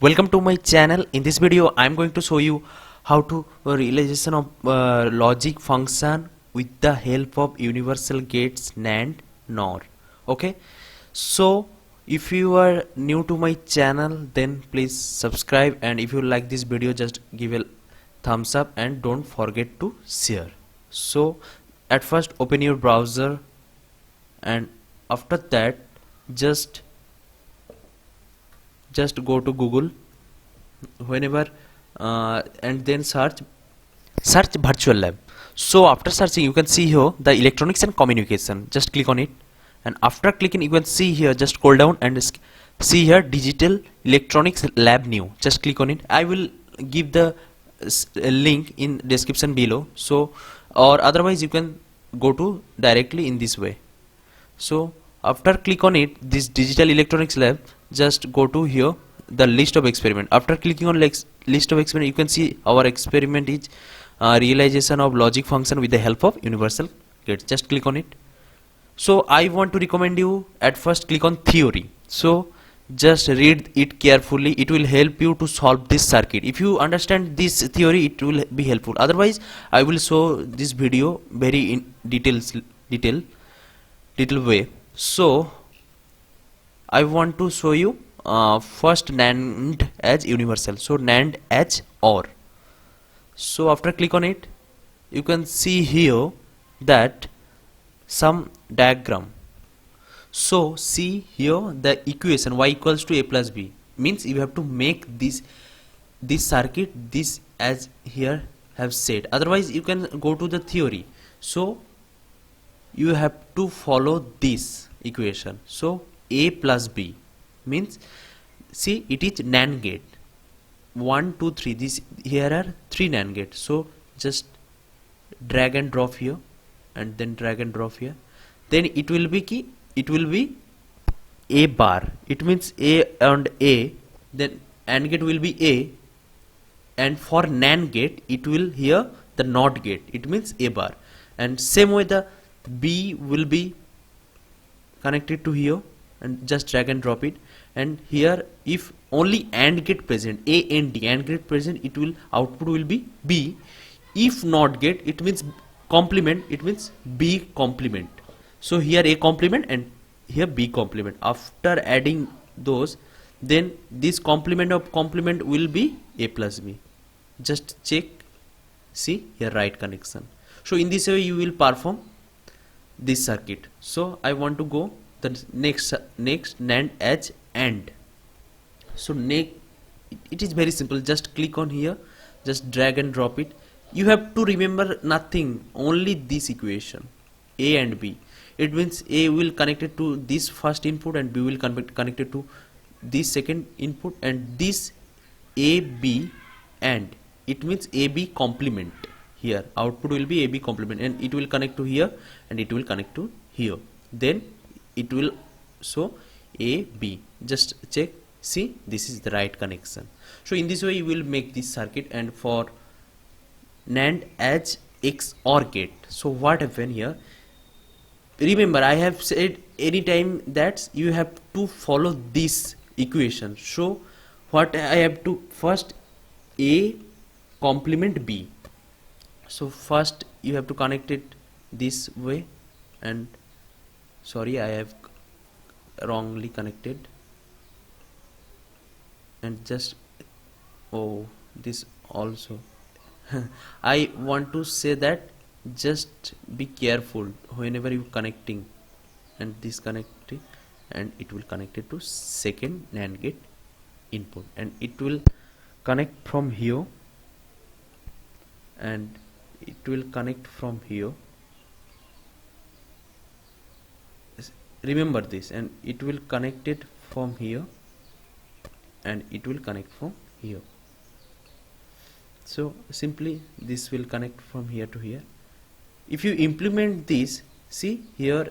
Welcome to my channel. In this video I am going to show you how to realization of logic function with the help of universal gates NAND NOR. Okay, so if you are new to my channel then please subscribe, and if you like this video just give a thumbs up and don't forget to share. So at first open your browser, and after that just go to Google whenever and then search virtual lab. So after searching you can see here the electronics and communication. Just click on it, and after clicking you can see here, just scroll down and see here digital electronics lab new. Just click on it. I will give the link in description below, so or otherwise you can go to directly in this way. So after click on it, this digital electronics lab, just go to here the list of experiment. After clicking on list of experiment you can see our experiment is realization of logic function with the help of universal gates. Just click on it. So I want to recommend you at first click on theory. So just read it carefully, it will help you to solve this circuit. If you understand this theory it will be helpful, otherwise I will show this video very in detail way. So I want to show you first NAND as universal, so NAND as OR. So after click on it you can see here that some diagram. So see here the equation y equals to a plus b, means you have to make this circuit this as here have said, otherwise you can go to the theory. So you have to follow this equation. So a plus b means, see it is NAND gate 1 2 3, this here are 3 NAND gates. So just drag and drop here and then drag and drop here, then it will be a bar, it means a and a, then AND gate will be a, and for NAND gate it will here the NOT gate, it means a bar, and same way the B will be connected to here, and just drag and drop it. And here if only AND gate present, A and D AND gate present, it will output will be B. If NOT gate it means complement, it means B complement. So here A complement and here B complement. After adding those, then this complement of complement will be A plus B. Just check, see here right connection. So in this way you will perform this circuit. So I want to go the next NAND as AND. So it is very simple, just click on here, just drag and drop it. You have to remember nothing, only this equation A and B. It means A will connected to this first input and B will connected to this second input, and this AB AND, it means AB complement. Here output will be AB complement, and it will connect to here and it will connect to here, then it will show AB. Just check, see this is the right connection. So in this way you will make this circuit. And for NAND as XOR gate, so what happened here, remember I have said anytime that you have to follow this equation. So what I have to, first A complement B. So first you have to connect it this way, and sorry I have wrongly connected, and just this also I want to say that just be careful whenever you connecting and disconnecting, and it will connect it to second NAND gate input, and it will connect from here and it will connect from here. Remember this, and it will connect it from here and it will connect from here. So simply this will connect from here to here. If you implement this, see here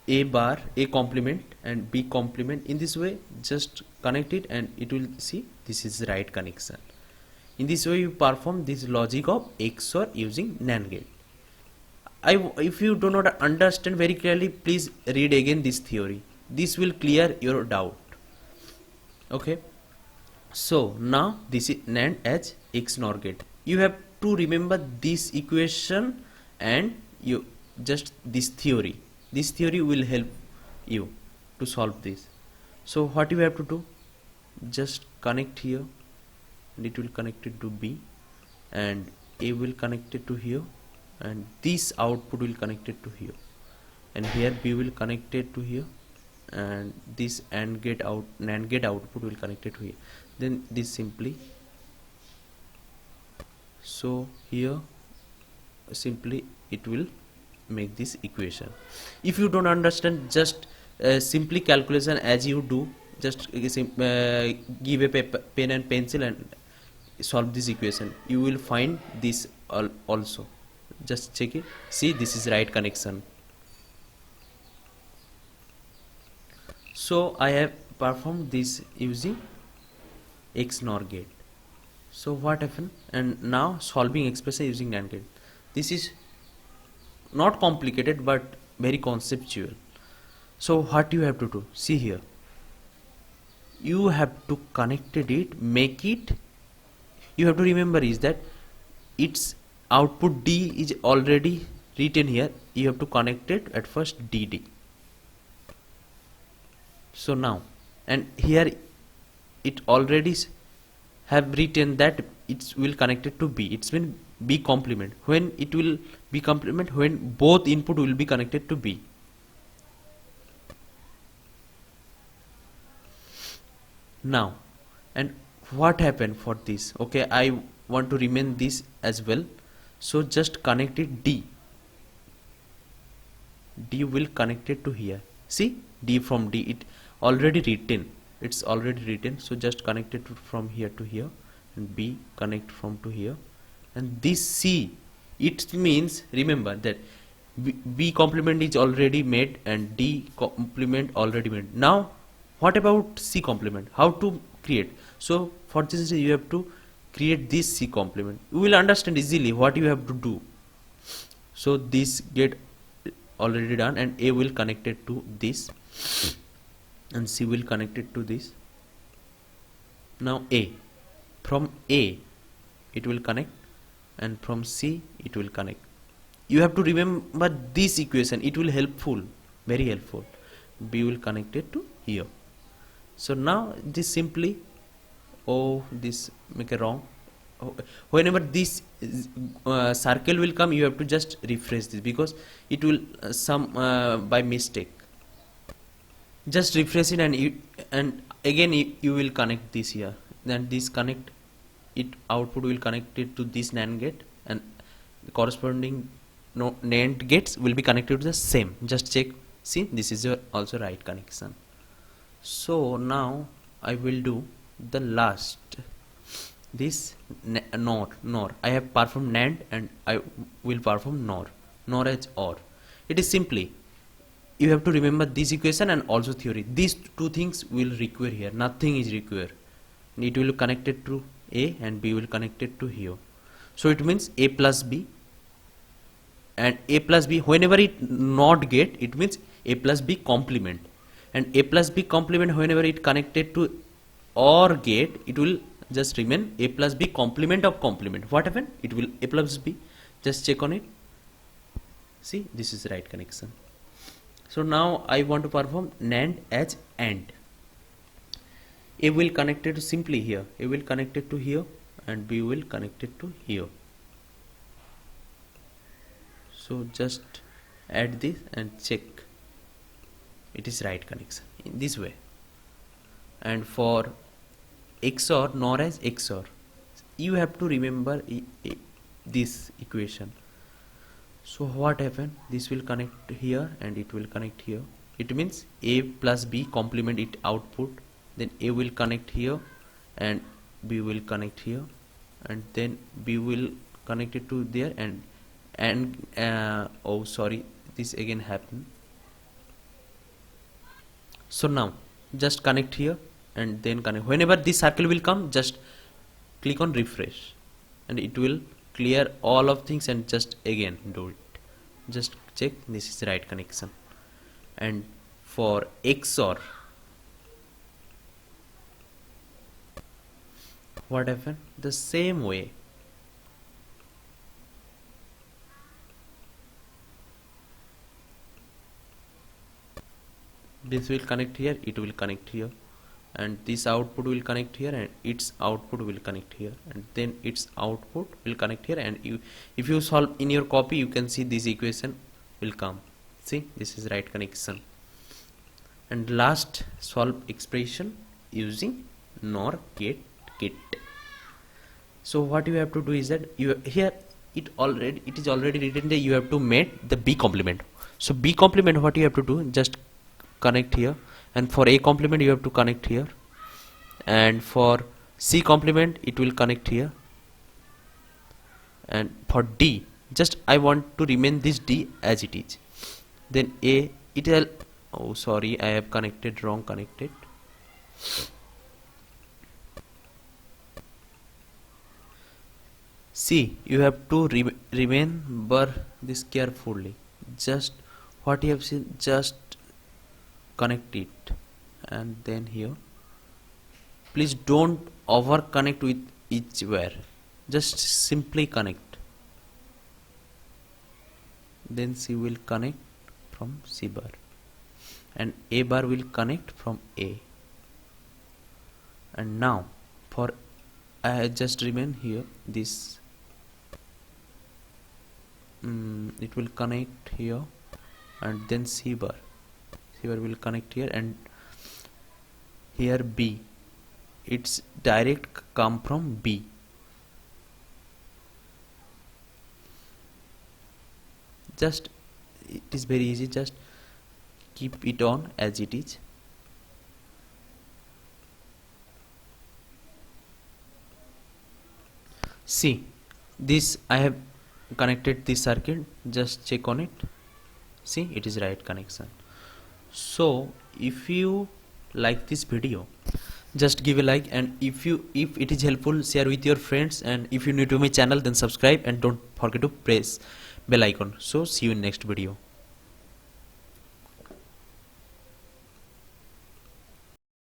A bar, A complement and B complement, in this way just connect it and it will, see this is the right connection. In this way you perform this logic of XOR using NAND gate. If you do not understand very clearly, please read again this theory. This will clear your doubt. Okay. So now this is NAND as XNOR gate. You have to remember this equation and you just this theory. This theory will help you to solve this. So what you have to do, just connect here and it will connect it to B, and A will connect it to here, and this output will connect it to here, and here B will connect it to here, and this AND gate out NAND gate output will connect it to here. Then this simply, so here simply it will make this equation. If you don't understand, just simply calculation as you do, just give a paper, pen and pencil and solve this equation. You will find this also. Just check it. See, this is right connection. So I have performed this using XNOR gate. So what happened? And now solving expression using NAND gate. This is not complicated but very conceptual. So what you have to do? See here. You have to connect it, make it. You have to remember is that its output D is already written here. You have to connect it at first DD. So now, and here it already have written that it will connect it to B. It's been B complement. When it will be complement, when both input will be connected to B. Now, and what happened for this? Okay, I want to remain this as well. So just connect it D. D will connect it to here. See, D from D, it already written. It's already written. So just connect it from here to here, and B connect from to here. And this C, it means, remember that B complement is already made and D complement already made. Now what about C complement? How to create? So for this you have to create this C complement. You will understand easily what you have to do. So this get already done, and A will connect it to this, and C will connect it to this. Now A, from A it will connect, and from C it will connect. You have to remember this equation. It will helpful, very helpful. B will connect it to here. So now this simply, oh, this make a wrong. Oh, whenever this circle will come, you have to just refresh this, because it will some by mistake. Just refresh it, and again you will connect this here. Then this connect it, output will connect it to this NAND gate, and the corresponding NAND gates will be connected to the same. Just check. See, this is your also right connection. So now I will do the last, this NOR. I have performed NAND and I will perform NOR as OR. It is simply, you have to remember this equation and also theory. These two things will require here. Nothing is required. It will connect it to A and B will connect it to here. So it means A plus B, and A plus B, whenever it NOT gate, it means A plus B complement, and A plus B complement, whenever it connected to OR gate, it will just remain A plus B complement of complement. What happened? It will A plus B. Just check on it. See, this is right connection. So now I want to perform NAND as AND. A will connect it to simply here. A will connect it to here, and B will connect it to here. So just add this and check. It is right connection in this way. And for XOR, NOR as XOR, you have to remember this equation. So what happened? This will connect here and it will connect here. It means A plus B complement it output. Then A will connect here and B will connect here, and then B will connect it to there, and oh sorry, this again happened. So now just connect here and then connect. Whenever this circle will come, just click on refresh and it will clear all of things, and just again do it. Just check, this is the right connection. And for XOR, what happened? The same way. This will connect here, it will connect here, and this output will connect here, and its output will connect here, and then its output will connect here. And if you solve in your copy, you can see this equation will come. See, this is right connection. And last, solve expression using NOR gate kit. So what you have to do is that you here it is already written that you have to make the B complement. So B complement, what you have to do, just connect here, and for A complement you have to connect here, and for C complement it will connect here, and for D, just I want to remain this D as it is. Then A, it will, oh sorry, I have connected wrong connected. See, you have to remember this carefully. Just what you have seen, just connect it, and then here please don't over connect with each wire, just simply connect. Then C will connect from C bar, and A bar will connect from A. And now for I just remain here this, it will connect here, and then C bar will connect here, and here B, it's direct come from B. Just it is very easy, just keep it on as it is. See, this I have connected this circuit, just check on it. See, it is right connection. So if you like this video, just give a like, and if it is helpful, share with your friends, and if you're new to my channel, then subscribe, and don't forget to press bell icon. So see you in next video.